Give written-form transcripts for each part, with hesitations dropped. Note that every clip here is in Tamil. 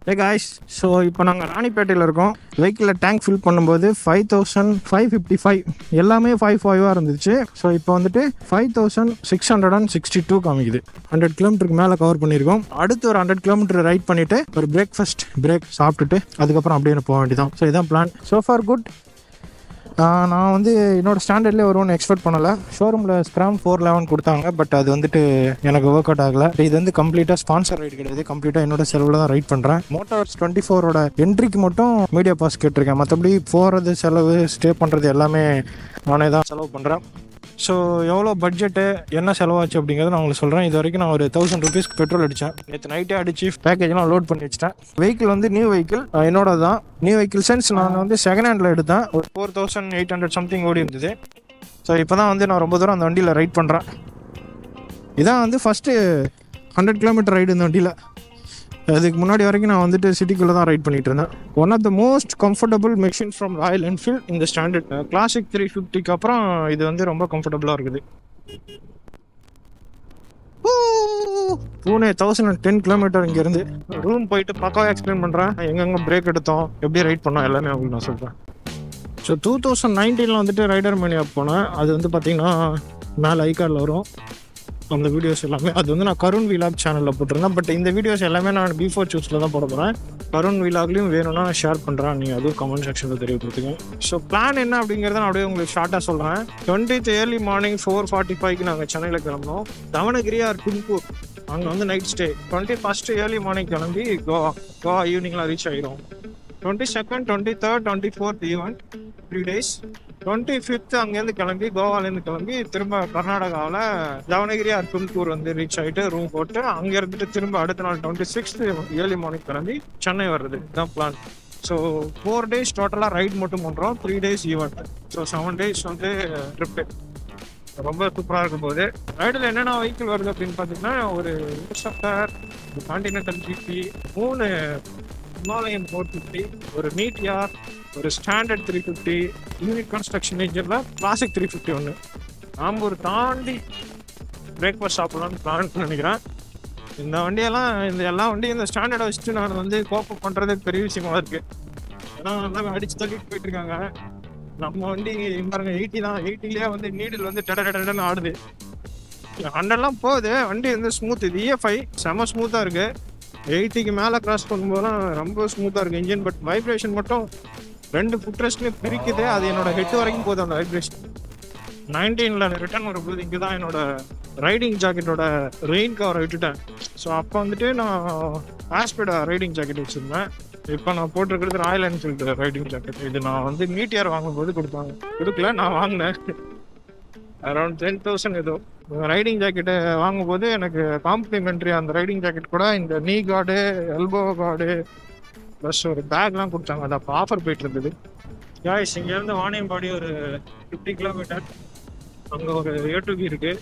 Hey guys, so இப்போ நாங்கள் ராணிப்பேட்டையில் இருக்கோம். வெஹிக்கிளில் டேங்க் ஃபில் பண்ணும்போது 5555 எல்லாமே 55 இருந்துச்சு. ஸோ இப்போ வந்துட்டு 5662 காமிக்குது. 100 கிலோமீட்டருக்கு மேலே கவர் பண்ணியிருக்கோம். அடுத்து ஒரு 100 கிலோமீட்டர் ரைட் பண்ணிவிட்டு ஒரு பிரேக் சாப்பிட்டுட்டு அதுக்கப்புறம் அப்படியே போக வேண்டியதான். ஸோ இதான் பிளான். So for good. நான் வந்து என்னோடய ஸ்டாண்டர்ட்லேயே வருவோன்னு எக்ஸ்பெக்ட் பண்ணலை. ஷோரூமில் ஸ்க்ராம் 411 கொடுத்தாங்க. பட் அது வந்துட்டு எனக்கு ஒர்க் அவுட் ஆகலை. இது வந்து கம்ப்ளீட்டாக ஸ்பான்சர் ரைடு கிடையாது. கம்ப்ளீட்டாக என்னோட செலவில் தான் ரைட் பண்ணுறேன். மோட்டார்ஸ் 24 என்ட்ரிக்கு மட்டும் மீடியா பாஸ் கேட்டிருக்கேன். மற்றபடி போகிறது செலவு ஸ்டே பண்ணுறது எல்லாமே நானே தான் செலவு பண்ணுறேன். ஸோ எவ்வளோ பட்ஜெட்டு என்ன செலவாச்சு அப்படிங்கிறத நான் உங்களுக்கு சொல்கிறேன். இது வரைக்கும் நான் ஒரு 1000 rupeesக்கு பெட்ரோல் அடித்தேன். நேற்று நைட்டே அடித்து பேக்கேஜ்லாம் லோட் பண்ணி வச்சிட்டேன். வெஹிக்கிள் வந்து நியூ வெஹிக்கிள், என்னோட தான் நியூ வெஹிக்கிள் சென்ஸ். நான் வந்து செகண்ட் ஹேண்டில் எடுத்தேன். ஒரு 4800 சம்திங் ஓடி இருந்தது. ஸோ இப்போ தான் வந்து நான் ரொம்ப தூரம் அந்த வண்டியில் ரைட் பண்ணுறேன். இதான் வந்து ஃபஸ்ட்டு 100 கிலோமீட்டர் ரைடு இந்த வண்டியில். அதுக்கு முன்னாடி வரைக்கும் நான் வந்துட்டு சிட்டிக்குள்ளே தான் ரைட் பண்ணிட்டு இருந்தேன். One of the most comfortable machine from Royal Enfield இந்த ஸ்டாண்டர்ட் கிளாசிக் 350க்கு அப்புறம் இது வந்து ரொம்ப கம்ஃபர்டபுளாக இருக்குது. பூனே 1010 கிலோமீட்டர் இங்கேருந்து. ரூம் போயிட்டு பக்காவாக எக்ஸ்பிளைன் பண்ணுறேன். எங்கெங்கே பிரேக் எடுத்தோம், எப்படி ரைட் பண்ணோம் எல்லாமே அவங்களுக்கு நான் சொல்கிறேன். ஸோ 2019 வந்துட்டு ரைடர் மேனியா போனேன். அது வந்து பார்த்திங்கன்னா மேலே ஐகார்டில் வரும் அந்த வீடியோஸ் எல்லாமே. அது வந்து நான் கருண் விலாக் சேனலில் போட்டிருந்தேன். பட் இந்த வீடியோஸ் எல்லாமே நான் பிஃபோர் சூஸில் தான் போட போகிறேன். கருண் விலாக்லையும் வேணும்னா நான் ஷேர் பண்ணுறேன். நீங்கள் அதுவும் கமெண்ட் செக்ஷனில் தெரியப்படுத்துங்க. ஸோ பிளான் என்ன அப்படிங்கிறத நான் அப்படியே உங்களுக்கு ஷார்ட்டாக சொல்கிறேன். 20th ஏர்லி மார்னிங் 4:45க்கு நாங்கள் சென்னையில் கிளம்புனோம். தவணகிரி ஆர் தும்கூர் அங்கே வந்து night stay. 21st early morning கிளம்பி கோவா ஈவினிங்லாம் ரீச் ஆகிடும். 22nd 23rd 24th event 3 days. 25th அங்கேருந்து கிளம்பி கோவாலேருந்து கிளம்பி திரும்ப கர்நாடகாவில் தவணகிரி ஆர் தும்கூர் வந்து ரீச் ஆகிட்டு ரூம் போட்டு அங்கே இருந்துட்டு திரும்ப அடுத்த நாள் 26th ஏர்லி மார்னிங் கிளம்பி சென்னை வர்றது இதுதான் பிளான். ஸோ 4 days டோட்டலாக ரைட் மட்டும் பண்ணுறோம். 3 days ஈவெண்ட். ஸோ 7 days வந்து ட்ரிப்பு ரொம்ப சூப்பராக இருக்கும் போது. ரைடில் என்னென்ன வெஹிக்கிள் வருது அப்படின்னு பார்த்தீங்கன்னா ஒரு இன்ஸ்ட்ரக்டர், ஒரு கான்டினென்டல் ஜிபி, 3 ஹிமாலயன் 450, ஒரு மீட்டியார், ஒரு ஸ்டாண்டர்ட் 350, யூனிட் கன்ஸ்ட்ரக்ஷன் இன்ஜினில் கிளாசிக் 350 ஒன்று. ஆம்பூர் தாண்டி பிரேக்ஃபாஸ்ட் சாப்பிட்லான்னு பிளான் நினைக்கிறேன். இந்த வண்டியெல்லாம் எல்லா வண்டியும் இந்த ஸ்டாண்டர்டை வச்சுட்டு நான் வந்து கோப்ப பண்ணுறது பெரிய விஷயமா இருக்குது. ஏன்னா நல்லா அடித்து தள்ளிட்டு போயிட்டுருக்காங்க. நம்ம வண்டி பாருங்க 80 தான். 80லேயே வந்து நீடில் வந்து டடன்னு ஆடுது. 100 போகுது வண்டி வந்து ஸ்மூத். இது EFI செம ஸ்மூத்தாக இருக்குது. 80க்கு மேலே கிராஸ் பண்ணும்போதெல்லாம் ரொம்ப ஸ்மூத்தாக இருக்குது இன்ஜின். பட் வைப்ரேஷன் மட்டும் 2 ஃபுட் ரெஸ்ட்லேயும் பிரிக்குது. அது என்னோட ஹெட் வரைக்கும் போகுது அந்த வைப்ரேஷன். 19ல் ரிட்டர்ன் வரும்போது இங்கே தான் என்னோட ரைடிங் ஜாக்கெட்டோட ரெயின் கவரை விட்டுட்டேன். ஸோ அப்போ வந்துட்டு நான் ஆஸ்பெடா ரைடிங் ஜாக்கெட் வச்சுருந்தேன். இப்போ நான் போட்டிருக்கிறது ராயல் என்ஃபீல்டு ரைடிங் ஜாக்கெட். இது நான் வந்து மீட்டியார் வாங்கும்போது கொடுக்கல, நான் வாங்கினேன். அரௌண்ட் 10,000 ஏதோ. ரைடிங் ஜாக்கெட்டு வாங்கும்போது எனக்கு காம்ப்ளிமெண்ட்ரி அந்த ரைடிங் ஜாக்கெட் கூட இந்த நீ கார்டு, எல்போ கார்டு ப்ளஸ் ஒரு பேக்லாம் கொடுத்தாங்க. அது அப்போ ஆஃபர் போயிட்டு இருந்தது. காய்ஸ் இங்கேருந்து வாணியம்பாடி ஒரு 50 கிலோமீட்டர். அங்கே ஒரு A2B இருக்குது.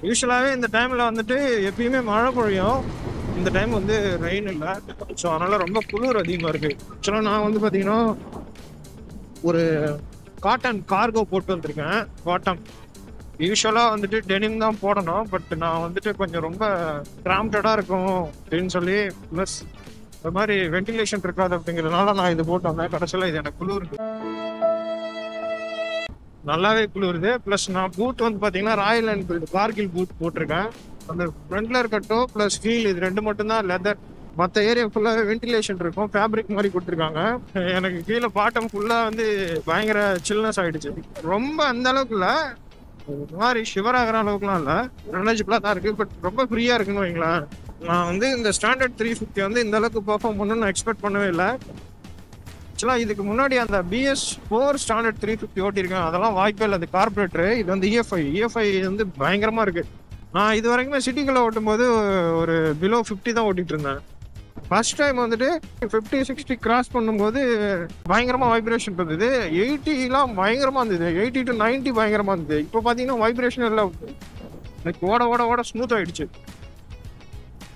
யூஸ்வலாகவே இந்த டைமில் வந்துட்டு எப்பயுமே மழை பொழியும். இந்த டைம் வந்து ரெயின் இல்லை. ஸோ அதனால் ரொம்ப குளிர் அதிகமாக இருக்குது. ஆக்சுவலாக நான் வந்து பார்த்தீங்கன்னா ஒரு காட்டன் கார்கோ போட்டு வந்திருக்கேன். பாட்டம் யூஸ்வலாக வந்துட்டு டெனிம் தான் போடணும். பட் நான் வந்துட்டு கொஞ்சம் ரொம்ப கிராம்டடாக இருக்கும் அப்படின்னு சொல்லி ப்ளஸ் இந்த மாதிரி வென்டிலேஷன் இருக்காது அப்படிங்கிறதுனால நான் இது போட்டு வந்தேன். கடைசியில் இது எனக்கு குளிருது, நல்லாவே குளிருது. ப்ளஸ் நான் பூட் வந்து பார்த்தீங்கன்னா ராயல் என்ஃபீல்டு கார்கில் பூட் போட்டிருக்கேன். அந்த ஃப்ரண்ட்ல இருக்கட்டும் ப்ளஸ் ஹீல் இது 2 மட்டும்தான் லெதர். மற்ற ஏரியா ஃபுல்லாகவே வென்டிலேஷன் இருக்கும். ஃபேப்ரிக் மாதிரி கொடுத்துருக்காங்க. எனக்கு கீழே பாட்டம் ஃபுல்லாக வந்து பயங்கர சில்னஸ் ஆகிடுச்சு. ரொம்ப அந்த அளவுக்கு இல்லை, ஒரு மாதிரி ஷிவர் ஆகிற அளவுக்குலாம் இல்லை, எனர்ஜிபிளாக தான் இருக்குது. பட் ரொம்ப ஃப்ரீயாக இருக்குன்னு வைங்களேன். நான் வந்து இந்த ஸ்டாண்டர்ட் 350 வந்து இந்த அளவுக்கு பர்ஃபார்ம் பண்ணணும்னு நான் எக்ஸ்பெக்ட் பண்ணவே இல்லை. ஆக்சுவலாக இதுக்கு முன்னாடி அந்த BS4 ஸ்டாண்டர்ட் 350 ஓட்டியிருக்கேன். அதெல்லாம் வாய்ப்பே இல்லை. அது கார்பரேட்டரு. இது வந்து EFI வந்து பயங்கரமாக இருக்குது. நான் இது வரைக்குமே சிட்டிக்குள்ளே ஓட்டும் போது ஒரு பிலோ 50 தான் ஓட்டிகிட்டு இருந்தேன். ஃபர்ஸ்ட் டைம் வந்துட்டு 50-60 கிராஸ் பண்ணும்போது பயங்கரமாக வைப்ரேஷன் இருந்தது. 80லாம் பயங்கரமாக இருந்தது. 80 to 90 பயங்கரமாக இருந்தது. இப்போ பார்த்தீங்கன்னா வைப்ரேஷன் எல்லாம் எனக்கு ஓட ஸ்மூத் ஆகிடுச்சு.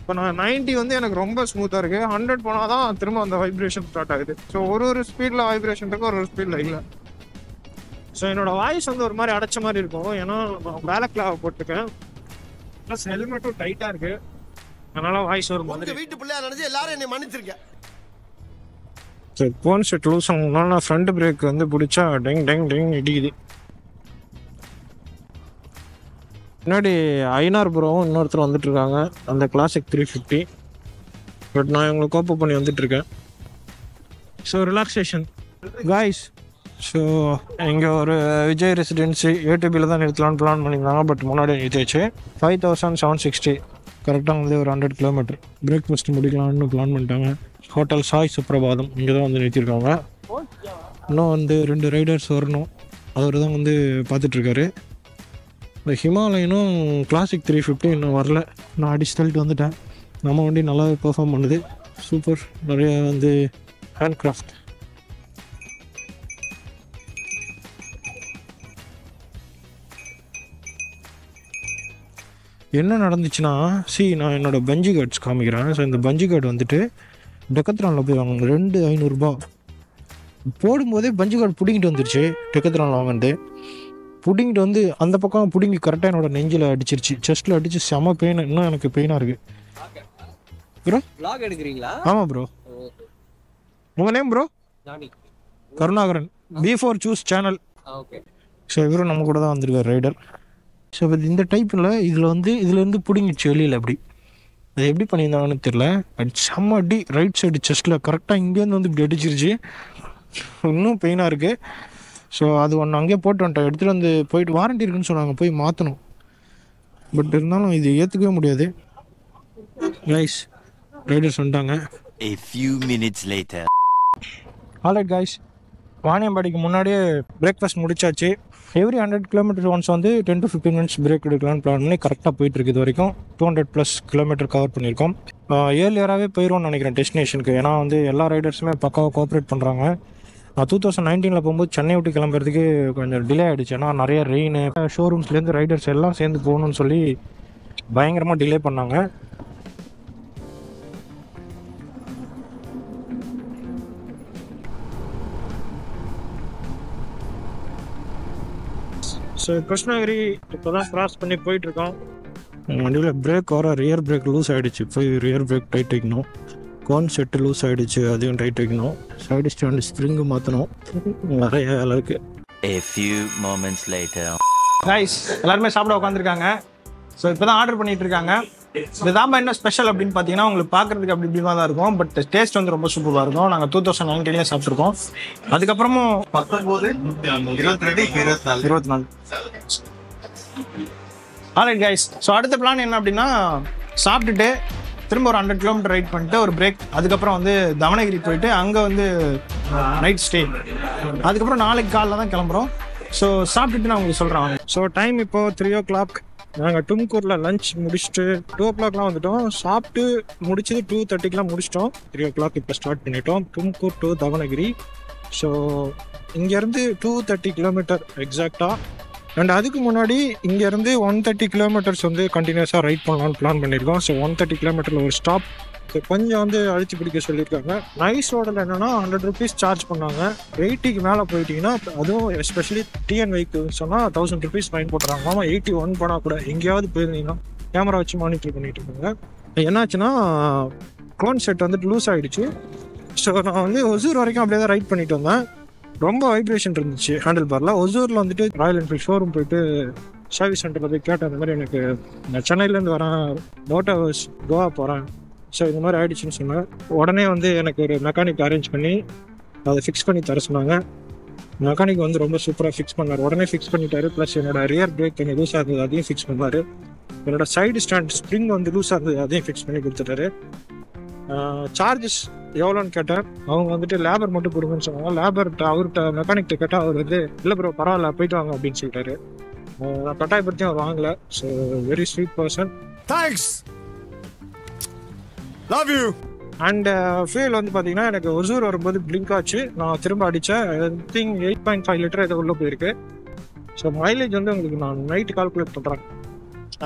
இப்போ நான் 90 வந்து எனக்கு ரொம்ப ஸ்மூத்தாக இருக்குது. 100 போனால் தான் திரும்ப அந்த வைப்ரேஷன் ஸ்டார்ட் ஆகுது. ஸோ ஒரு ஸ்பீடில் வைப்ரேஷன் இருக்கும், ஒரு ஸ்பீடில் இல்லை. ஸோ என்னோட வாய்ஸ் வந்து ஒரு மாதிரி அடைச்ச மாதிரி இருக்கும். ஏன்னா நான் பேலக்லாவை போட்டிருக்கேன். ப்ளஸ் ஹெல்மெட்டும் டைட்டாக இருக்குது. அதனால வாய்ஸ் வரும். வீட்டு பிள்ளையா நினைச்சு எல்லாரும் என்னை மன்னிச்சிருக்கேன். ஸோ கோன் செட் லூஸ் ஆகணும்னா ஃப்ரண்ட் பிரேக் வந்து பிடிச்சா டெங் டெங் டெங் இடிக்குது. முன்னாடி ஐநார் ப்ரோவும் இன்னொருத்தர் வந்துட்டுருக்காங்க, அந்த கிளாசிக் 350. பட் நான் இவங்களை கோப்பப் பண்ணி வந்துட்டுருக்கேன். So relaxation guys. ஸோ இங்கே ஒரு விஜய் ரெசிடென்சி ஏடிபியில் தான் நிறுத்தலான்னு பிளான் பண்ணியிருந்தாங்க. பட் முன்னாடி நிறுத்திச்சு 5760 கரெக்டாக வந்து ஒரு 100 கிலோமீட்டர் பிரேக்ஃபாஸ்ட் முடிக்கலாம்னு பிளான் பண்ணிட்டாங்க. ஹோட்டல் சாய் சுப்ரபாதம் இங்கே தான் வந்து நிறுத்தியிருக்காங்க. இன்னும் வந்து 2 ரைடர்ஸ் வரணும், அவர் தான் வந்து பார்த்துட்ருக்காரு. இந்த ஹிமாலயனும் கிளாசிக் 350 இன்னும் வரல. நான் அடிச்சு தள்ளிட்டு வந்துட்டேன். நம்ம வண்டி நல்லா பெர்ஃபார்ம் பண்ணுது, சூப்பர். நிறைய வந்து ஹேண்ட் கிராஃப்ட். என்ன நடந்துச்சுன்னா, நான் என்னோடய பஞ்சி கார்ட்ஸ் காமிக்கிறேன். ஸோ இந்த பஞ்சி கார்டு வந்துட்டு டெக்கத்ரானில் போய் வாங்க, 2500 போடும்போதே பஞ்சி கார்டு பிடிங்கிட்டு வந்துருச்சு. டெக்கத்ரானில் வாங்கிட்டு பிடிங்கிட்டு வந்து அந்த பக்கம் பிடிங்கி கரெக்டாக என்னோட நெஞ்சில் அடிச்சிருச்சு, செஸ்ட்டில் அடிச்சு செம பெயின். இன்னும் எனக்கு பெயினாக இருக்குது ப்ரோ. வ்ளாக் எடுக்கிறீங்களா? ஆமாம் ப்ரோ. உங்கள் name bro? Karunakaran, B4 Choose channel. So இவரும் நம்ம கூட தான் வந்திருக்கார் ரைடர். ஸோ இந்த டைப்பில் இதுலேருந்து பிடிங்கிச்சு வெளியில். அப்படி அது எப்படி பண்ணியிருந்தாங்கன்னு தெரில. செம்ம அடி ரைட் சைடு செஸ்ட்டில் கரெக்டாக இங்கேருந்து வந்து இப்படி அடிச்சிருச்சு. இன்னும் பெயினாக இருக்குது. ஸோ அது ஒன்று அங்கேயே போட்டு வந்துட்டேன். எடுத்துகிட்டு வந்து போயிட்டு வாரண்டி இருக்குன்னு சொன்னாங்க, போய் மாற்றணும். பட் இருந்தாலும் இது ஏற்றுக்கவே முடியாது. கைஸ் ரைடர்ஸ் வந்துட்டாங்க. A few minutes later. Alright guys, வாணியம்பாடிக்கு முன்னாடியே பிரேக்ஃபாஸ்ட் முடிச்சாச்சு. எவ்ரி 100 கிலோமீட்டர் ஒன்ஸ் வந்து 10 to 15 minutes பிரேக் எடுக்கலான்னு பிளான் பண்ணி கரெக்டாக போயிட்டுருக்கு. இது வரைக்கும் 200+ கிலோமீட்டர் கவர் பண்ணியிருக்கோம். ஏர்லியராகவே போயிடுவோம்னு நினைக்கிறேன் டெஸ்டினேஷனுக்கு. ஏன்னா வந்து எல்லா ரைடர்ஸுமே பக்காவாக கோஆப்ரேட் பண்ணுறாங்க. நான் 2019 போகும்போது சென்னை விட்டு கிளம்புறதுக்கு கொஞ்சம் டிலே ஆகிடுச்சு. ஏன்னா நிறைய ரெயின், ஷோரூம்ஸ்லேருந்து ரைடர்ஸ் எல்லாம் சேர்ந்து போகணுன்னு சொல்லி பயங்கரமாக டிலே பண்ணாங்க. ஸோ கிருஷ்ணகிரி இப்போ தான் கிராஸ் பண்ணி போயிட்டுருக்கோம். வண்டியில் பிரேக் வர ரியர் பிரேக் லூஸ் ஆகிடுச்சு, போய் ரியர் பிரேக் டைட் வைக்கணும். கோன் செட்டு லூஸ் ஆகிடுச்சு, அதையும் டைட் வைக்கணும். சைடு ஸ்டாண்டு ஸ்ப்ரிங்கு மாற்றணும். நிறைய வேலை இருக்குது. A few moments later. Guys எல்லாருமே சாப்பிட உட்காந்துருக்காங்க. ஸோ இப்போ தான் ஆர்டர் பண்ணிகிட்டு இருக்காங்க. இந்த தாம்பா என்ன ஸ்பெஷல் அப்படின்னு பார்த்தீங்கன்னா, உங்களுக்கு பார்க்குறதுக்கு அப்படி இப்படிமா தான் இருக்கும். பட் டேஸ்ட் வந்து ரொம்ப சூப்பராக இருக்கும். நாங்கள் 2019 சாப்பிட்ருக்கோம். அதுக்கப்புறமும் 19, 22, 24. ஆல்ரைட் கைஸ், ஸோ அடுத்த பிளான் என்ன அப்படின்னா, சாப்பிட்டுட்டு திரும்ப ஒரு 100 கிலோமீட்டர் ரைட் பண்ணிட்டு ஒரு பிரேக், அதுக்கப்புறம் வந்து தவணகிரி போயிட்டு அங்கே வந்து நைட் ஸ்டே, அதுக்கப்புறம் நாளைக்கு காலைல தான் கிளம்புறோம். ஸோ சாப்பிட்டுட்டு நான் உங்களுக்கு சொல்கிறேன். ஸோ டைம் இப்போது 3 o'clock. நாங்கள் டும்கூரில் லஞ்ச் முடிச்சுட்டு 2 o'clockலாம் வந்துட்டோம். சாப்பிட்டு முடிச்சது 2:30க்கெலாம் முடிச்சிட்டோம். 3 o'clock இப்போ ஸ்டார்ட் பண்ணிட்டோம். டும்கூர் டு தவணகிரி. ஸோ இங்கேருந்து 230 கிலோமீட்டர் எக்ஸாக்டாக. அண்ட் அதுக்கு முன்னாடி இங்கேருந்து 130 கிலோமீட்டர்ஸ் வந்து கண்டினியூஸாக ரைட் பண்ணலான்னு பிளான் பண்ணியிருக்கோம். ஸோ 130 கிலோமீட்டரில் ஒரு ஸ்டாப் கொஞ்சம் வந்து அழிச்சு பிடிக்க சொல்லியிருக்காங்க. நைஸ் ரோடில் என்னென்னா 100 rupees சார்ஜ் பண்ணாங்க. 80க்கு மேலே போயிட்டீங்கன்னா, அதுவும் எஸ்பெஷலி டிஎன் வெஹிக்கிள் சொன்னால் 1000 rupees ஃபைன் போட்டுறாங்க. ஆமாம், 81 போனால் கூட எங்கேயாவது போயிருந்தீங்கன்னா கேமரா வச்சு மானிட்டர் பண்ணிட்டு இருக்காங்க. என்னாச்சுன்னா கோன் செட் வந்துட்டு லூஸ் ஆகிடுச்சு. ஸோ நான் வந்து ஒசூர் வரைக்கும் அப்படியே தான் ரைட் பண்ணிட்டு வந்தேன். ரொம்ப வைப்ரேஷன் இருந்துச்சு ஹேண்டில் பாரில். ஒசூரில் வந்துட்டு ராயல் என்ஃபீல்ட் ஷோரூம் போயிட்டு சர்வீஸ் சென்டரில் போய் கேட்டேன், இந்த மாதிரி எனக்கு நான் சென்னையிலேருந்து வரேன், மோட்டார்ஸ் கோவா போகிறேன், ஸோ இந்த மாதிரி ஆகிடுச்சின்னு சொன்னேன். உடனே வந்து எனக்கு ஒரு மெக்கானிக் அரேஞ்ச் பண்ணி அதை ஃபிக்ஸ் பண்ணி தர சொன்னாங்க. மெக்கானிக் வந்து ரொம்ப சூப்பராக ஃபிக்ஸ் பண்ணார். உடனே ஃபிக்ஸ் பண்ணிட்டாரு. ப்ளஸ் என்னோட ரியர் பிரேக் கொஞ்சம் லூஸாக இருந்தது, அதையும் ஃபிக்ஸ் பண்ணார். என்னோட சைடு ஸ்டாண்ட் ஸ்ப்ரிங் வந்து லூஸாக இருந்தது, அதையும் ஃபிக்ஸ் பண்ணி கொடுத்துட்டாரு. சார்ஜஸ் எவ்வளோன்னு கேட்டேன். அவங்க வந்துட்டு லேபர் மட்டும் கொடுங்கன்னு சொன்னாங்க. லேபர்கிட்ட அவர்கிட்ட மெக்கானிக்கிட்ட கேட்டால் அவர் வந்து இல்லை ப்ரோ பரவாயில்ல போயிட்டு வாங்க அப்படின்னு சொல்லிட்டாரு. நான் கட்டாயப்படுத்தியும் அவர் வாங்கலை. So very sweet person. Thanks, love you. And fuel வந்து பார்த்தீங்கன்னா எனக்கு ஒசூர் வரும்போது பிளிங்க் ஆச்சு. நான் திரும்ப அடித்தேன். ஐ திங்க் 8.5 லிட்டர் ஏதோ உள்ளே போயிருக்கு. ஸோ மைலேஜ் வந்து உங்களுக்கு நான் நைட்டு கால்குலேட் பண்ணுறேன்.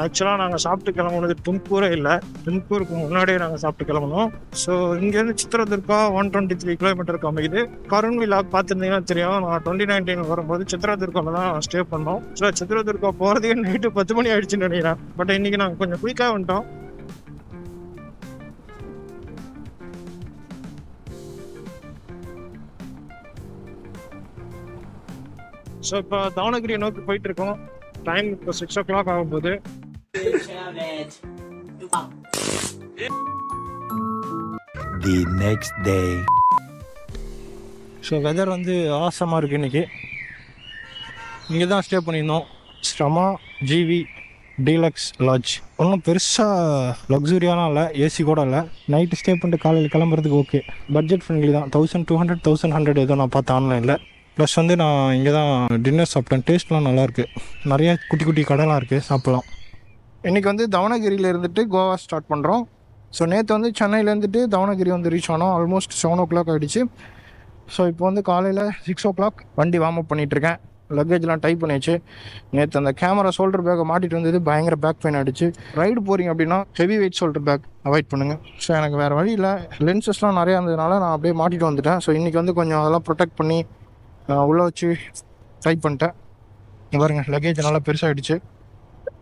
ஆக்சுவலாக நாங்கள் சாப்பிட்டு கிளம்புனது தும்கூரே இல்லை, தும்கூருக்கு முன்னாடியே நாங்கள் சாப்பிட்டு கிளம்பணும். ஸோ இங்கேருந்து சித்ரதுர்கா 123 கிலோமீட்டருக்கு அமைக்குது. கருண் விழாக் பார்த்துருந்தீங்கன்னா தெரியும், நான் 2019 வரும்போது சித்ரதுர்காவில் தான் ஸ்டே பண்ணோம். ஸோ சித்ரதுர்கா போகிறதுக்கே நைட்டு 10 மணி ஆயிடுச்சுன்னு நினைக்கிறேன். பட் இன்றைக்கி நாங்கள் கொஞ்சம் குயிக்காக வந்துட்டோம். ஸோ இப்போ தாவணகிரியை நோக்கி போயிட்டு இருக்கோம். டைம் இப்போ 6 o'clock ஆகும் போது. The next day. So weather வந்து ஆசமாக இருக்குது இன்றைக்கி. இங்கே தான் ஸ்டே பண்ணியிருந்தோம். ஸ்ரமா ஜிவி டீலக்ஸ் லாட்ஜ். ஒன்றும் பெருசாக லக்ஸுரியாலாம் இல்லை, ஏசி கூட இல்லை. நைட்டு ஸ்டே பண்ணிட்டு காலையில் கிளம்புறதுக்கு ஓகே. பட்ஜெட் ஃப்ரெண்ட்லி தான். 1200 1100 ஏதோ நான் பார்த்தேன் ஆன்லைனில். ப்ளஸ் வந்து நான் இங்கே தான் டின்னர் சாப்பிட்டேன். டேஸ்ட்லாம் நல்லாயிருக்கு. நிறைய குட்டி குட்டி கடைலாம் இருக்குது, சாப்பிட்லாம். இன்றைக்கி வந்து தாவணகிரியில் இருந்துட்டு கோவா ஸ்டார்ட் பண்ணுறோம். ஸோ நேற்று வந்து சென்னையிலேருந்துட்டு தாவணகிரி வந்து ரீச் ஆனோம். ஆல்மோஸ்ட் 7 o'clock ஆகிடுச்சு. ஸோ இப்போ வந்து காலையில் 6 o'clock வண்டி வார்ம் அப் பண்ணிகிட்ருக்கேன். லக்கேஜ்லாம் டைப் பண்ணியாச்சு. நேற்று அந்த கேமரா ஷோல்டர் பேக்கை மாட்டிட்டு வந்தது பயங்கர பேக் பெயின் ஆகிடுச்சு. ரைடு போகிறீங்க அப்படின்னா heavy weight shoulder bag avoid பண்ணுங்கள். ஸோ எனக்கு வேறு வழி இல்லை. லென்சஸ்லாம் நிறையா இருந்ததுனால நான் அப்படியே மாட்டிட்டு வந்துட்டேன். ஸோ இன்றைக்கி வந்து கொஞ்சம் அதெல்லாம் ப்ரொடெக்ட் பண்ணி உள்ளே வச்சு டைப் பண்ணிட்டேன். பாருங்கள், லக்கேஜ் நல்லா பெருசாகிடுச்சு.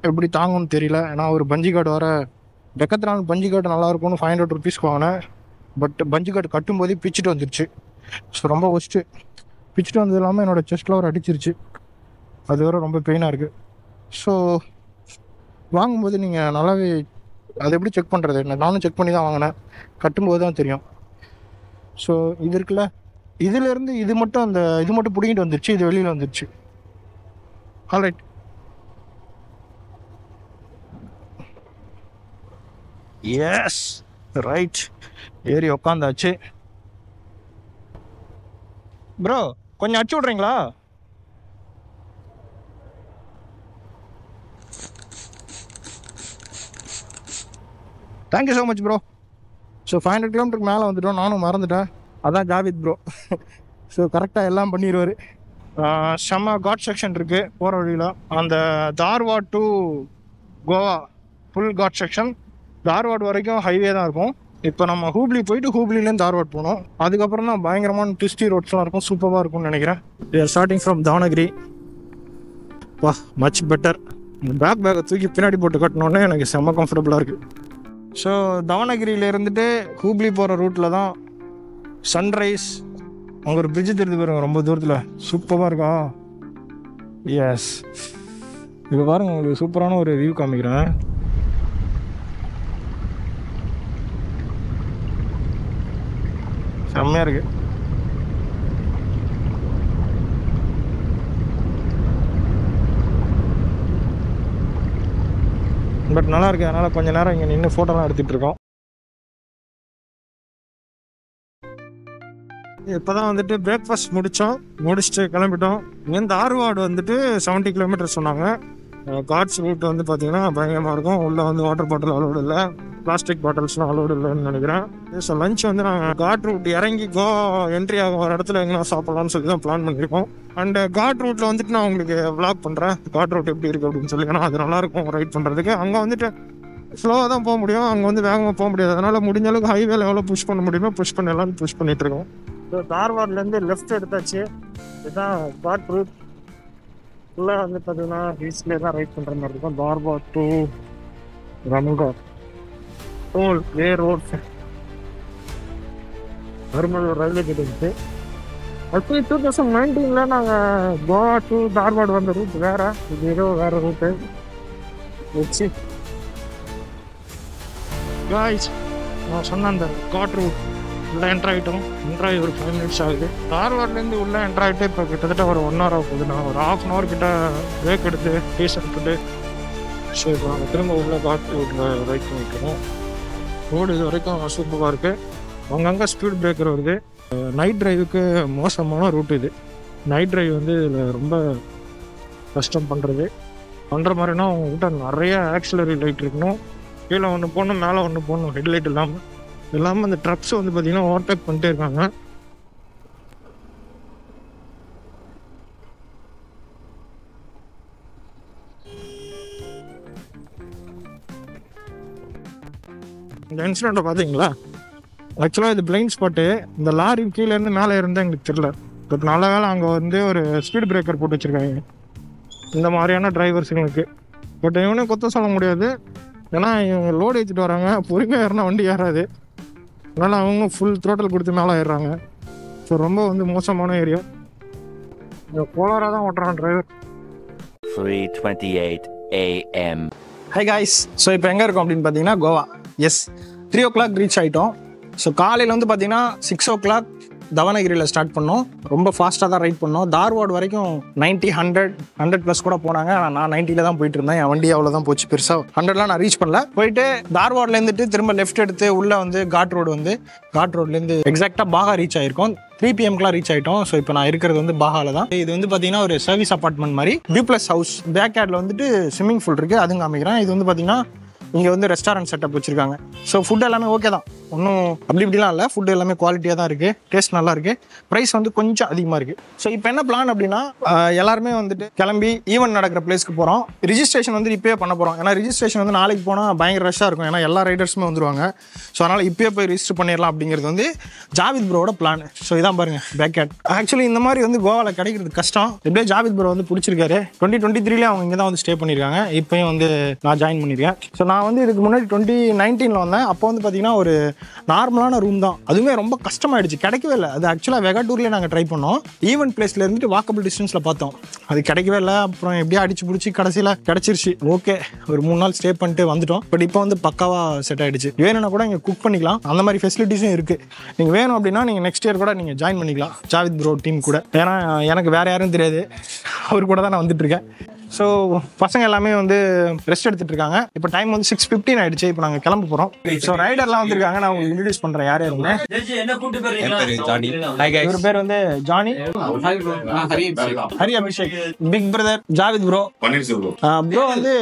எப்படி தாங்கும்னு தெரியல. ஏன்னா ஒரு பஞ்சி கார்டு வர டெக்கத்ரான் பஞ்சி கார்டு நல்லாயிருக்கும்னு 500 rupeesக்கு வாங்கினேன். பட் பஞ்சி கார்டு கட்டும்போதே பிச்சுட்டு வந்துருச்சு. ஸோ ரொம்ப ஒஸ்ட்டு. பிச்சுட்டு வந்தது இல்லாமல் என்னோடய செஸ்ட்டில் ஒரு அடிச்சிருச்சு. அது வேறு ரொம்ப பெயினாக இருக்குது. ஸோ வாங்கும்போது நீங்கள் நல்லாவே அதை எப்படி செக் பண்ணுறது, நானும் செக் பண்ணி தான் வாங்கினேன். கட்டும்போது தான் தெரியும். ஸோ இது இருக்குல்ல, இதிலேருந்து இது மட்டும் பிடிங்கிட்டு வந்துருச்சு. இது வெளியில் வந்துருச்சு. ஆல்ரைட். Yes right. ஏறி உக்காந்தாச்சு. ப்ரோ கொஞ்சம் அடிச்சு விட்றீங்களா? Thank you so much bro. So 500 kilometer மேலே வந்துட்டோம். நானும் மறந்துட்டேன். அதான் ஜாவித் ப்ரோ. ஸோ கரெக்டாக எல்லாம் பண்ணிடுவார். செம்ம காட் செக்ஷன் இருக்குது போகிற வழியில். அந்த Dharwad to Goa full ghat section. Dharwad வரைக்கும் ஹைவே தான் இருக்கும். இப்போ நம்ம ஹூப்ளி போயிட்டு ஹூப்ளிலேருந்து தார்வாட் போனோம். அதுக்கப்புறம் தான் பயங்கரமான ட்விஸ்டி ரோட்ஸ்லாம் இருக்கும். சூப்பராக இருக்கும்னு நினைக்கிறேன். We are starting from Davanagere. வா, மச் பெட்டர். பேக்கை தூக்கி பின்னாடி போட்டு கட்டினோன்னே எனக்கு செம்ம கம்ஃபர்டபுளாக இருக்குது. ஸோ தாவணகிரியில் இருந்துட்டு ஹூப்ளி போகிற ரூட்டில் தான் சன்ரைஸ். அங்கே ஒரு பிரிட்ஜு தெரிஞ்சு பாருங்க, ரொம்ப தூரத்தில். சூப்பராக இருக்கா? எஸ், இப்போ பாருங்கள், உங்களுக்கு சூப்பரான ஒரு வியூ காமிக்கிறேன். செம்மையாக இருக்கு. பட் நல்லா இருக்கு. அதனால் கொஞ்சம் நேரம் இங்கே நின்று ஃபோட்டோலாம் எடுத்துகிட்டு இருக்கோம். இப்போ தான் வந்துட்டு பிரேக்ஃபாஸ்ட் முடிச்சுட்டு கிளம்பிட்டோம். இங்கேருந்து தார்வாடு வந்துட்டு 70 kilometers சொன்னாங்க. காட்ஸ் ரூட் வந்து பார்த்தீங்கன்னா பயங்கரமாக இருக்கும். உள்ளே வந்து வாட்டர் பாட்டில் அலோடு இல்லை, பிளாஸ்டிக் பாட்டில்ஸ்லாம் அலோடு இல்லைன்னு நினைக்கிறேன். ஸோ லஞ்ச் வந்து நாங்கள் காட் ரூட் இறங்கி என்ட்ரி ஆகும் ஒரு இடத்துல எங்கன்னா சாப்பிட்லான்னு சொல்லி தான் பிளான் பண்ணியிருக்கோம். அண்ட் காட் ரூட்டில் வந்துட்டு நான் உங்களுக்கு விளாக் பண்ணுறேன் காட் ரூட் எப்படி இருக்குது அப்படின்னு சொல்லி. ஏன்னா அது நல்லாயிருக்கும் ரைட் பண்ணுறதுக்கு. அங்கே வந்துட்டு ஸ்லோவாக தான் போக முடியும், அங்கே வந்து வேகமாக போக முடியாது. அதனால் முடிஞ்ச அளவுக்கு ஹைவேல எவ்வளோ புஷ் பண்ண முடியுமோ புஷ் பண்ணிகிட்ருக்கோம். ஸோ தார்வாட்லேருந்து லெஃப்ட் எடுத்தாச்சு. இதுதான் காட் ரூட். ஃபுல்லாக வந்து பார்த்தீங்கன்னா ஹில்ஸ்லேயே தான் ரைட் பண்ணுற மாதிரி இருக்கும். Dharwad to Ramnagar toll way road அருமலூர் ரயில்வே கேட் இருக்குது. ஆக்சுவலி 2019 நாங்கள் கோவா டு தார்வாடு வந்த ரூட் வேறு, இது ஏதோ வேறு ரூட்டு வச்சு காய்ஸ். நான் சொன்ன அந்த காட் ரூட் உள்ளே என்ட்ராகிட்டோம். என்ட்ராகி ஒரு 5 minutes ஆகுது. தார்வாட்லேருந்து உள்ளே என்ட்ராகிட்டு இப்போ கிட்டத்தட்ட ஒரு 1 hour ஆகுது. நான் ஒரு 1/2 hour கிட்ட பிரேக் எடுத்து டீ சாப்பிட்டுட்டு ஸோ இப்போ நாங்கள் திரும்ப உள்ள காட் ரூட்டில் ரைட் பண்ணிக்கிறோம். ரோடு இது வரைக்கும் சூப்பராக இருக்குது. அங்கங்கே ஸ்பீட் பிரேக்கர் வருது. நைட் டிரைவுக்கு மோசமான ரூட் இது. நைட் டிரைவ் வந்து இதில் ரொம்ப கஷ்டம் பண்ணுற மாதிரினா அவங்கக்கிட்ட நிறைய ஆக்சிலரி லைட் இருக்கணும். கீழே ஒன்று போடணும், மேலே ஒன்று போடணும். ஹெட்லைட் இல்லாமல் அந்த ட்ரக்ஸ் வந்து பார்த்திங்கன்னா ஓவர்டேக் பண்ணிட்டே இருக்காங்க. இந்த இன்சிடெண்ட்டை பார்த்தீங்களா? ஆக்சுவலாக இது பிளைண்ட் ஸ்பாட்டு. இந்த லாரி கீழேருந்து மேலே இருந்தால் எங்களுக்கு தெரியல. பட் நல்ல வேலை அங்கே வந்து ஒரு ஸ்பீட் பிரேக்கர் போட்டு வச்சுருக்காங்க இந்த மாதிரியான டிரைவர்ஸுங்களுக்கு. பட் இவனே கொத்த சொல்ல முடியாது. ஏன்னா இவங்க லோடு ஏற்றிட்டு வராங்க, பொறுமையாக ஏறினா வண்டி ஏறாது. அதனால் அவங்க ஃபுல் த்ரோட்டல் கொடுத்து மேலே ஏறுறாங்க. ஸோ ரொம்ப வந்து மோசமான ஏரியா. போலராக தான் ஓட்டுறான் driver. 3:28 a.m. Hi guys, so இப்போ எங்கே இருக்கோம் அப்படின்னு பார்த்தீங்கன்னா கோவா. எஸ், 3 o'clock ரீச் ஆகிட்டோம். ஸோ காலையில் வந்து பார்த்தீங்கன்னா 6 o'clock தவனகிரியில் ஸ்டார்ட் பண்ணோம். ரொம்ப ஃபாஸ்ட்டாக தான் ரைட் பண்ணோம். தார்வாட் வரைக்கும் 90, 100+ கூட போனாங்க. ஆனால் நான் 90ல் தான் போயிட்டு இருந்தேன். என் வண்டி அவ்வளோ தான் போச்சு, பெருசாக 100லாம் நான் ரீச் பண்ணல. போயிட்டு தார்வாட்லேருந்துட்டு திரும்ப லெஃப்ட் எடுத்து உள்ளே வந்து காட் ரோட்லேருந்து எக்ஸாக்டாக பாகா ரீச் ஆகிருக்கோம். 3 PM ரீச் ஆகிட்டோம். ஸோ இப்போ நான் இருக்கிறது வந்து பாகாவில் தான். இது வந்து பார்த்தீங்கன்னா ஒரு சர்வீஸ் அப்பார்ட்மெண்ட் மாதிரி, B+ ஹவுஸ். பேக் யார்டில் வந்துட்டு ஸ்விம்மிங் பூல் இருக்குது, அதுவும் காமிக்கிறேன். இது வந்து பார்த்தீங்கன்னா இங்கே வந்து ரெஸ்டாரண்ட் செட்டப் வச்சுருக்காங்க. ஸோ ஃபுட் எல்லாமே ஓகே தான், ஒன்றும் அப்படி இப்படிலாம் இல்லை. ஃபுட்டு எல்லாமே குவாலிட்டியாக தான் இருக்குது, டேஸ்ட் நல்லா இருக்குது. ப்ரைஸ் வந்து கொஞ்சம் அதிகமாக இருக்குது. ஸோ இப்போ என்ன பிளான் அப்படின்னா, எல்லாருமே வந்துட்டு கிளம்பி ஈவெண்ட் நடக்கிற பிளேஸ்க்கு போகிறோம். ரிஜிஸ்ட்ரேஷன் வந்து இப்போயே பண்ண போகிறோம். ஏன்னா ரிஜிஸ்ட்ரேஷன் வந்து நாளைக்கு போனால் பயங்கர ரஷ்ஷாக இருக்கும். ஏன்னா எல்லா ரைடர்ஸுமே வந்துருவாங்க. ஸோ அதனால் இப்போயே போய் ரிஜிஸ்டர் பண்ணிடலாம் அப்படிங்கிறது வந்து ஜாவித் ப்ரோவோட பிளான். ஸோ இதான் பாருங்கள் பேக் யார்ட். ஆக்சுவலி இந்த மாதிரி வந்து கோவாவில் கிடைக்கிறது கஷ்டம். எப்படியே ஜாவித் ப்ரோ வந்து பிடிச்சிருக்காரு. 2023 அவங்க இங்கே தான் வந்து ஸ்டே பண்ணியிருக்காங்க. இப்போயும் வந்து நான் ஜாயின் பண்ணியிருக்கேன். ஸோ நான் வந்து இதுக்கு முன்னாடி 2019 வந்தேன். அப்போ வந்து பார்த்தீங்கன்னா ஒரு நார்மலான ரூம் தான். அதுவுமே ரொம்ப கஷ்டமாயிடுச்சு, கிடைக்கவே இல்லை. அது ஆக்சுவலாக வெகாட்டூர்லேயே நாங்கள் ட்ரை பண்ணோம். ஈவெண்ட் பிளேஸில் இருந்துட்டு வாக்கபிள் டிஸ்டன்ஸில் பார்த்தோம், அது கிடைக்கவே இல்லை. அப்புறம் எப்படியா அடிச்சு பிடிச்சி கடைசியில் கிடச்சிருச்சு. ஓகே, ஒரு 3 நாள் ஸ்டே பண்ணிட்டு வந்துட்டோம். பட் இப்போ வந்து பக்காவாக செட் ஆகிடுச்சு. வேணும்னா கூட இங்கே குக் பண்ணிக்கலாம், அந்த மாதிரி ஃபெசிலிட்டிஸும் இருக்குது. நீங்கள் வேணும் அப்படின்னா நீங்கள் நெக்ஸ்ட் இயர் கூட நீங்கள் ஜாயின் பண்ணிக்கலாம் ஜாவித் ப்ரோ டீம் கூட. ஏன்னா எனக்கு வேறு யாரும் தெரியாது, அவர் கூட தான் நான் வந்துட்டுருக்கேன். ஸோ பசங்க எல்லாமே வந்து ரெஸ்ட் எடுத்துகிட்டு இருக்காங்க. இப்போ டைம் வந்து 6:15 ஆகிடுச்சு. இப்போ நாங்கள் கிளம்ப போகிறோம். ஸோ ரைடர்லாம் வந்திருக்காங்க. நான் உங்களுக்கு இன்ட்ரடியூஸ் பண்ணுறேன் யார் யாருன்னு. இவர் பேர் வந்து Johnny, Hari Abhishek, big brother Javid bro. Bro வந்து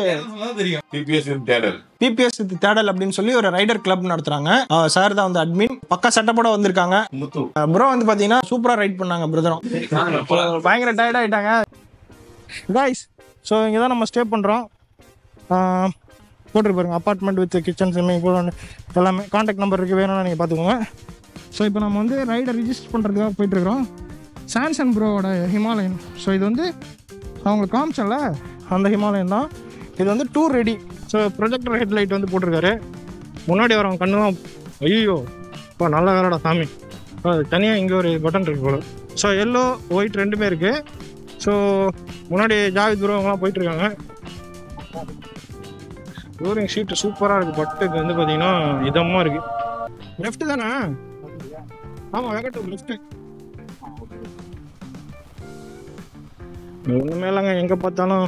பிபிஎஸ் வித் தேடல் அப்படின்னு சொல்லி ஒரு ரைடர் கிளப் நடத்துறாங்க. சார் தான் வந்து அட்மின், பக்கா செட்டப்போட வந்திருக்காங்க. ப்ரோ வந்து பார்த்தீங்கன்னா சூப்பராக ரைட் பண்ணாங்க. பிரதரும் பயங்கர டயர்ட் ஆகிட்டாங்க. காய்ஸ், ஸோ இங்கே தான் நம்ம ஸ்டே பண்ணுறோம். போட்டு பாருங்க, apartment with kitchen, swimming pool எல்லாமே. கான்டாக்ட் நம்பர் இருக்குது, வேணும்னா நீங்கள் பார்த்துக்கோங்க. ஸோ இப்போ நம்ம வந்து ரைடர் ரிஜிஸ்டர் பண்ணுறதுக்காக போயிட்டுருக்குறோம். சாம்சங் ப்ரோவோட ஹிமாலயன். ஸோ இது வந்து அவங்களுக்கு காமிச்சல அந்த ஹிமாலயன் தான். இது வந்து tour ready. So projector headlight வந்து போட்டிருக்காரு. முன்னாடி வரவங்க கண்ணுலாம் ஐயோ இப்போ நல்ல வேலைடா சாமி. தனியாக இங்கே ஒரு பட்டன் இருக்கு போல. ஸோ எல்லோ ஒயிட் ரெண்டுமே இருக்குது. ஸோ முன்னாடி ஜாவித் ப்ரோவங்களாம் போயிட்டுருக்காங்க. டூரிங் ஷீட்டு சூப்பராக இருக்குது. பட்டுக்கு வந்து பார்த்தீங்கன்னா இதமாக இருக்குது. லெஃப்ட்டு தானே? ஆமாம், வெகட்டூர் லெஃப்ட்டு. ஒன்றுமே இல்லைங்க, எங்கே பார்த்தாலும்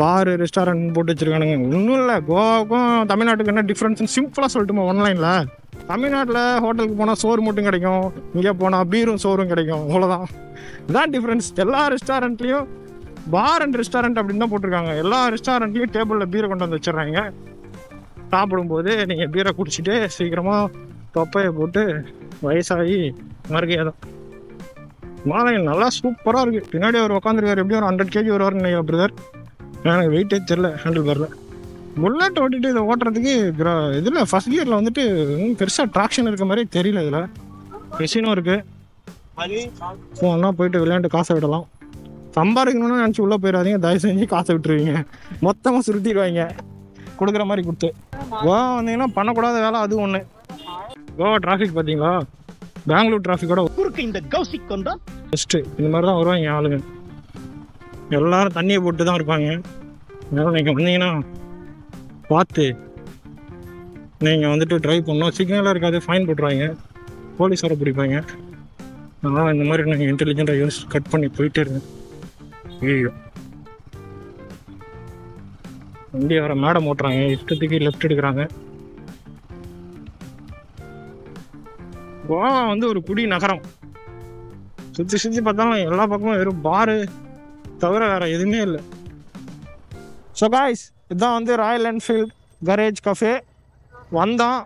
பாரு ரெஸ்டாரண்ட் போட்டு வச்சுருக்கானுங்க. ஒன்றும் இல்லை, கோவாவுக்கும் தமிழ்நாட்டுக்கு என்ன டிஃப்ரென்ஸ்னு சிம்பிளாக சொல்லிட்டுமா ஒன்லைனில். தமிழ்நாட்டில் ஹோட்டலுக்கு போனால் சோறு மட்டும் கிடைக்கும், இங்கே போனால் பீரும் சோறும் கிடைக்கும், அவ்வளோதான். இதான் டிஃப்ரென்ஸ். எல்லா ரெஸ்டாரண்ட்லேயும் பார் அண்ட் ரெஸ்டாரண்ட் அப்படின்னு தான் போட்டிருக்காங்க. எல்லா ரெஸ்டாரண்ட்லேயும் டேபிளில் பீரை கொண்டு வந்து வச்சிடுறாங்க. சாப்பிடும்போது நீங்கள் பீரை குடிச்சிட்டு சீக்கிரமாக தொப்பையை போட்டு வயசாகி மறுகையாதான். மாலையில் நல்லா சூப்பராக இருக்குது. பின்னாடி அவர் உட்காந்துருக்காரு. எப்படியும் ஒரு 100 kg வருவார்னு நினைக்கிறேன் பிரதர். எனக்கு வெயிட்டே தெரில, ஹேண்டில் வரல. புல்லட் ஓட்டிட்டு இதை ஓட்டுறதுக்கு இதில் ஃபஸ்ட் கியரில் வந்துட்டு பெருசாக ட்ராக்ஷன் இருக்க மாதிரி தெரியல. இதில் மெஷினும் இருக்குது. ஸோ ஒன்றா போயிட்டு விளையாண்டு காசை விடலாம். சம்பாதிக்கணும்னு நினச்சி உள்ளே போயிடாதீங்க, தயவு செஞ்சு காசை விட்டுருவீங்க. மொத்தமாக சுருட்டிடுவாங்க கொடுக்குற மாதிரி கொடுத்து. கோவா வந்தீங்கன்னா பண்ணக்கூடாத வேலை அது ஒன்று. கோவா டிராஃபிக் பார்த்தீங்களா, பெங்களூர் டிராஃபிக்கோட ஊருக்கு இந்த கௌசிக் கொண்டா ஃபஸ்ட்டு இந்த மாதிரி தான் வருவாங்க ஆளுங்க. எல்லோரும் தண்ணியை போட்டு தான் இருப்பாங்க. அதனால் நீங்கள் வந்தீங்கன்னா பார்த்து நீங்கள் வந்துட்டு ட்ரைவ் பண்ணணும். சிக்னலாக இருக்காது, ஃபைன் போட்டுருவாங்க, போலீஸ் வர பிடிப்பாங்க. அதனால் இந்த மாதிரி நீங்கள் இன்டெலிஜென்ட்டாக யூஸ் கட் பண்ணி போயிட்டே இருங்க. ஐயோ, வண்டி வர மேடம் ஓட்டுறாங்க, இஷ்டத்துக்கு லெஃப்ட் எடுக்கிறாங்க. கோவா வந்து ஒரு குடி நகரம். சுற்றி பார்த்தாலும் எல்லா பக்கமும் வெறும் பாரு தவிர வேறு எதுவுமே இல்லை. ஸோ காய்ஸ், இதுதான் வந்து ராயல் என்ஃபீல்ட் கரேஜ் கஃபே. வந்தோம்,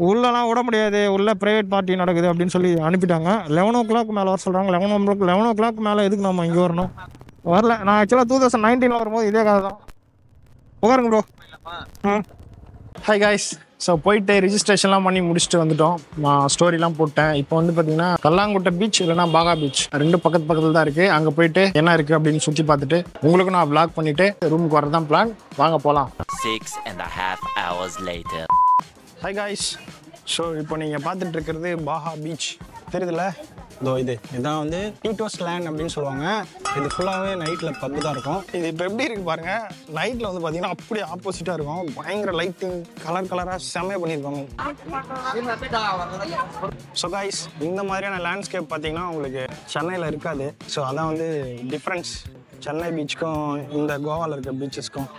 உள்ளெல்லாம் விட முடியாது, உள்ளே ப்ரைவேட் பார்ட்டி நடக்குது அப்படின்னு சொல்லி அனுப்பிட்டாங்க. 11 o'clock மேலே வர சொல்கிறாங்க. 11 o'clock மேலே எதுக்கு நம்ம இங்கே வரணும்? வரல. நான் ஆக்சுவலாக 2019 வரும்போது இதே கதை தான். உட்காருங்க ப்ரோ. ஹாய் காய்ஸ், ஸோ போயிட்டு ரிஜிஸ்ட்ரேஷன்லாம் பண்ணி முடிச்சுட்டு வந்துட்டோம். நான் ஸ்டோரிலாம் போட்டேன். இப்போ வந்து பார்த்தீங்கன்னா கல்லாங்குட்டை பீச் இல்லைனா பாகா பீச் ரெண்டும் பக்கத்தில் தான் இருக்குது. அங்கே போயிட்டு என்ன இருக்குது அப்படின்னு சுற்றி பார்த்துட்டு உங்களுக்கும் நான் vlog பண்ணிவிட்டு ரூமுக்கு வரதான் பிளான். வாங்க போகலாம். 6.5 hours later. Hi guys, so இப்போ நீங்கள் பார்த்துட்டு இருக்கிறது பாகா பீச் தெரியுதுல்ல? இதோ இதான் வந்து டீட்டோஸ் லேண்ட் அப்படின்னு சொல்லுவாங்க. இது ஃபுல்லாகவே நைட்டில் பப்பு தான் இருக்கும். இது இப்போ எப்படி இருக்குது பாருங்கள். நைட்டில் வந்து பார்த்தீங்கன்னா அப்படியே ஆப்போசிட்டாக இருக்கும். பயங்கர லைட்டிங் கலராக செம்மையாக பண்ணியிருக்காங்க. ஸோ கைஸ், இந்த மாதிரியான லேண்ட்ஸ்கேப் பார்த்தீங்கன்னா உங்களுக்கு சென்னையில் இருக்காது. ஸோ அதான் வந்து டிஃப்ரென்ஸ் சென்னை பீச்சுக்கும் இந்த கோவாவில் இருக்க பீச்சஸ்க்கும்.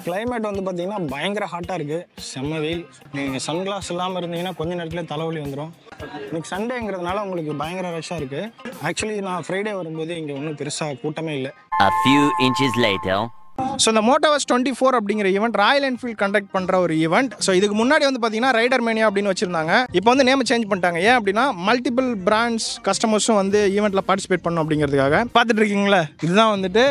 கிளைமேட் வந்து பார்த்தீங்கன்னா பயங்கர ஹாட்டாக இருக்குது. செம்ம வெயில். நீங்கள் சன்கிளாஸ் இல்லாமல் இருந்தீங்கன்னா கொஞ்ச நேரத்தில் தலைவலி வந்துடும். இன்னைக்கு சண்டேங்கிறதுனால உங்களுக்கு பயங்கர ரஷ்ஷாக இருக்குது. ஆக்சுவலி நான் ஃப்ரைடே வரும்போது இங்கே ஒன்றும் பெருசாக கூட்டமே இல்லை. A few inches later. So இந்த மோட்டோவர்ஸ் 24 அப்படிங்கிற ஈவெண்ட் ராயல் என்ஃபீல்ட் கண்டக்ட் பண்ணுற ஒரு ஈவெண்ட். ஸோ இதுக்கு முன்னாடி வந்து பார்த்தீங்கன்னா ரைடர் மேனியா அப்படின்னு வச்சிருந்தாங்க. இப்போ வந்து நேம் சேஞ்ச் பண்ணிட்டாங்க. ஏன் அப்படின்னா மல்டிபிள் பிராண்ட்ஸ் கஸ்டமர்ஸும் வந்து ஈவெண்ட்டில் பார்ட்டிசிபேட் பண்ணணும் அப்படிங்கிறதுக்காக. பார்த்துட்டு இருக்கீங்களா, இதுதான் வந்துட்டு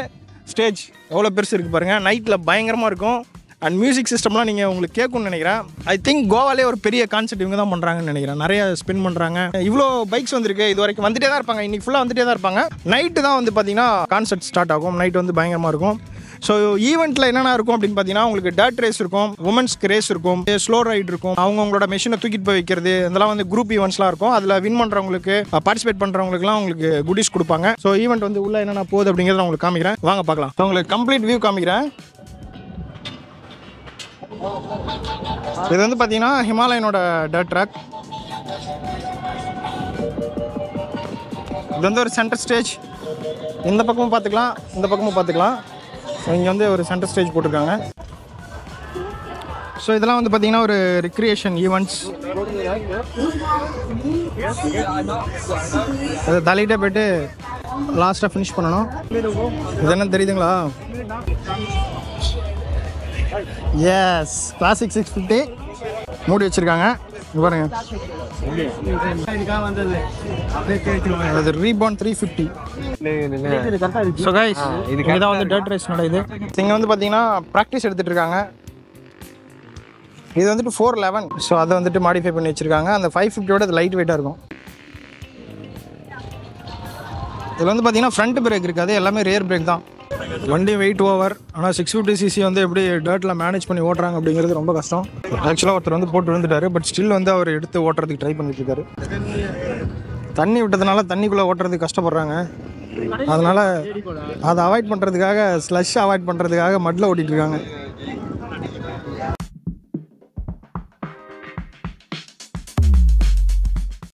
ஸ்டேஜ். எவ்வளோ பெருசு இருக்குது பாருங்கள். நைட்டில் பயங்கரமாக இருக்கும். அண்ட் மியூசிக் சிஸ்டம்லாம் நீங்கள் உங்களுக்கு கேட்கும்னு நினைக்கிறேன். ஐ திங்க் கோவாலே ஒரு பெரிய கான்செப்ட் இவங்க தான் பண்ணுறாங்கன்னு நினைக்கிறேன். நிறைய ஸ்பெண்ட் பண்ணுறாங்க. இவ்வளோ பைக்ஸ் வந்துருக்கு. இது வரைக்கும் வந்துட்டே தான் இருப்பாங்க. இன்றைக்கி ஃபுல்லாக வந்துட்டே தான் இருப்பாங்க. நைட்டு தான் வந்து பார்த்தீங்கன்னா கான்செப்ட் ஸ்டார்ட் ஆகும். நைட் வந்து பயங்கரமாக இருக்கும். ஸோ ஈவெண்ட்டில் என்னென்ன இருக்கும் அப்படின்னு பார்த்தீங்கன்னா உங்களுக்கு டர்ட் ரேஸ் இருக்கும், உமன்ஸ்க்கு ரேஸ் இருக்கும், ஸ்லோ ரைட் இருக்கும், அவங்களோட மெஷினை தூக்கிட்டு போய் வைக்கிறது, இதெல்லாம் வந்து குரூப் ஈவெண்ட்ஸ்லாம் இருக்கும். அதில் வின் பண்ணுறவங்களுக்கு பார்ட்டிசிபேட் பண்ணுறவங்களுக்குலாம் உங்களுக்கு குடிஸ் கொடுப்பாங்க. ஸோ ஈவெண்ட் வந்து உள்ள என்னென்ன போகுது அப்படிங்கிறத நான் உங்களுக்கு காமிக்கிறேன். வாங்க பார்க்கலாம். ஸோ உங்களுக்கு கம்ப்ளீட் வியூ காமிக்கிறேன். இது வந்து பார்த்தீங்கன்னா ஹிமாலயனோட டர்ட் ட்ராக். இது வந்து ஒரு சென்டர் ஸ்டேஜ். இந்த பக்கமும் பார்த்துக்கலாம், இந்த பக்கமும் பார்த்துக்கலாம். இங்கே வந்து ஒரு சென்டர் ஸ்டேஜ் போட்டிருக்காங்க. ஸோ இதெல்லாம் வந்து பார்த்தீங்கன்னா ஒரு ரிக்ரியேஷன் ஈவெண்ட்ஸ். அதை தலையிட்டே போய்ட்டு லாஸ்ட்டாக ஃபினிஷ் பண்ணணும். இது என்ன தெரியுதுங்களா? எஸ், கிளாசிக் 650 மூடி வச்சுருக்காங்க. பாருங்க, அது ரீபான் 350. ஸோ கைஸ், இதுதான் வந்து டர்ட் ரேஸ் நடக்குது. இங்கே வந்து பார்த்தீங்கன்னா ப்ராக்டிஸ் எடுத்துகிட்டு இருக்காங்க. இது வந்துட்டு 411. ஸோ அதை வந்துட்டு மாடிஃபை பண்ணி வச்சுருக்காங்க. அந்த 550யோட அது லைட் வெயிட்டாக இருக்கும். இதில் வந்து பார்த்தீங்கன்னா ஃப்ரண்ட் பிரேக் இருக்காது, எல்லாமே ரியர் பிரேக் தான். வண்டி வெயிட் ஓவர். ஆனால் 650cc வந்து எப்படி டர்ட்டில் மேனேஜ் பண்ணி ஓட்டுறாங்க அப்படிங்கிறது ரொம்ப கஷ்டம். ஆக்சுவலாக ஒருத்தர் வந்து போட்டு விழுந்துட்டாரு. பட் ஸ்டில் வந்து அவர் எடுத்து ஓட்டுறதுக்கு ட்ரை பண்ணிட்டு இருக்காரு. தண்ணி விட்டதுனால தண்ணிக்குள்ளே ஓட்டுறதுக்கு கஷ்டப்படுறாங்க. அதனால் அதை அவாய்ட் பண்ணுறதுக்காக, ஸ்லஷ் அவாய்ட் பண்ணுறதுக்காக மட்டில் ஓட்டிகிட்டு இருக்காங்க.